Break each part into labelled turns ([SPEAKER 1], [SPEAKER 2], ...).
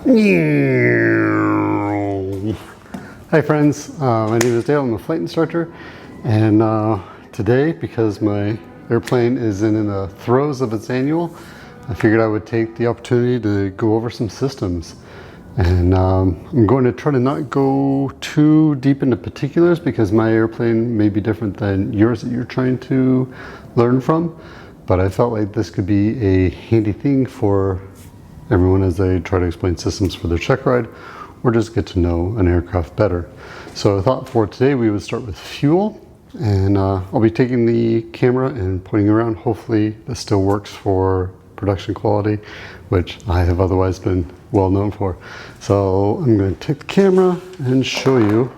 [SPEAKER 1] Hi friends, my name is Dale. I'm a flight instructor, and today, because my airplane is in the throes of its annual, I figured I would take the opportunity to go over some systems. And I'm going to try to not go too deep into particulars because my airplane may be different than yours that you're trying to learn from, but I felt like this could be a handy thing for everyone as they try to explain systems for their check ride or just get to know an aircraft better. So I thought for today we would start with fuel, and I'll be taking the camera and pointing around. Hopefully this still works for production quality, which I have otherwise been well known for. So I'm going to take the camera and show you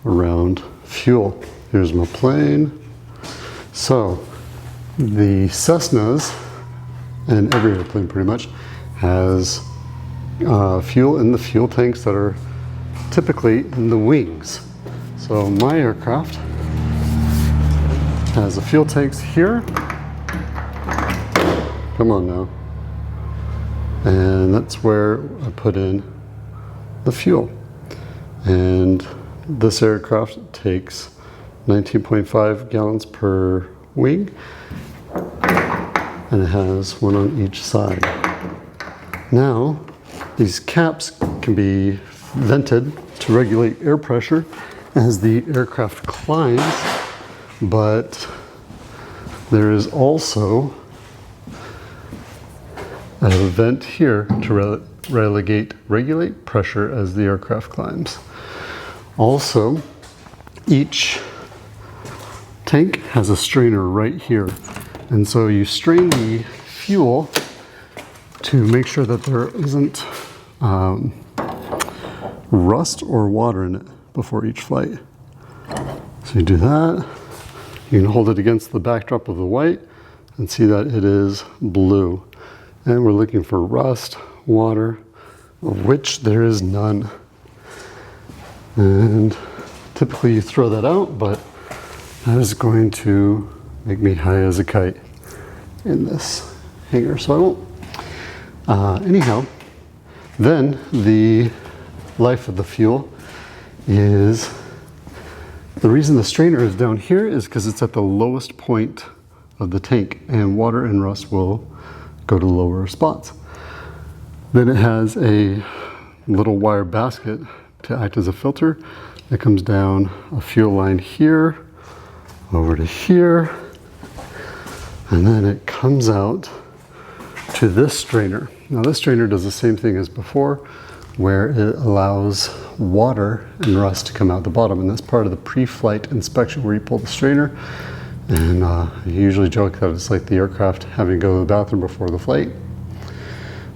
[SPEAKER 1] around fuel. Here's my plane. So the Cessnas, and every airplane pretty much, has fuel in the fuel tanks that are typically in the wings. So my aircraft has the fuel tanks here. Come on now. And that's where I put in the fuel. And this aircraft takes 19.5 gallons per wing, and it has one on each side. Now, these caps can be vented to regulate air pressure as the aircraft climbs, but there is also a vent here to regulate pressure as the aircraft climbs. Also, each tank has a strainer right here, and so you strain the fuel to make sure that there isn't rust or water in it before each flight. So you do that. You can hold it against the backdrop of the white and see that it is blue. And we're looking for rust, water, of which there is none. And typically you throw that out, but that is going to make me high as a kite in this hangar, so I won't. Anyhow, then the life of the fuel is, the reason the strainer is down here is because it's at the lowest point of the tank, and water and rust will go to lower spots. Then it has a little wire basket to act as a filter that comes down a fuel line here, over to here, and then it comes out to this strainer. Now this strainer does the same thing as before, where it allows water and rust to come out the bottom, and that's part of the pre-flight inspection where you pull the strainer. And I usually joke that it's like the aircraft having to go to the bathroom before the flight.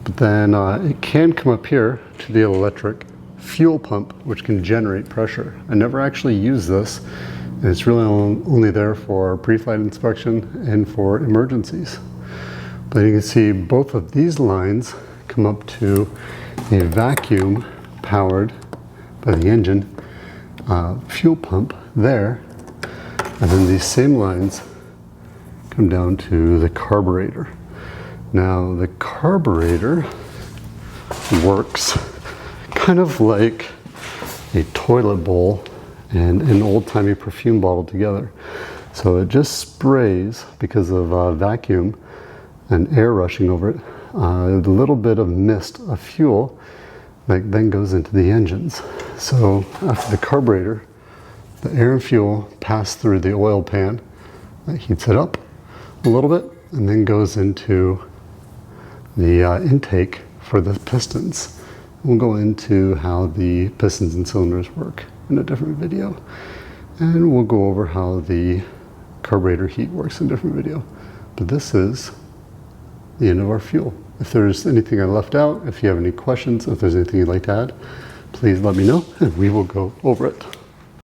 [SPEAKER 1] But then it can come up here to the electric fuel pump, which can generate pressure. I never actually use this, and it's really only there for pre-flight inspection and for emergencies. But you can see both of these lines come up to a vacuum powered by the engine fuel pump there. And then these same lines come down to the carburetor. Now the carburetor works kind of like a toilet bowl and an old-timey perfume bottle together. So it just sprays, because of vacuum and air rushing over it, a little bit of mist of fuel that then goes into the engines. So after the carburetor, the air and fuel pass through the oil pan that heats it up a little bit and then goes into the intake for the pistons. We'll go into how the pistons and cylinders work in a different video, and we'll go over how the carburetor heat works in a different video. But this is the end of our fuel. If there's anything I left out, if you have any questions, if there's anything you'd like to add, please let me know and we will go over it.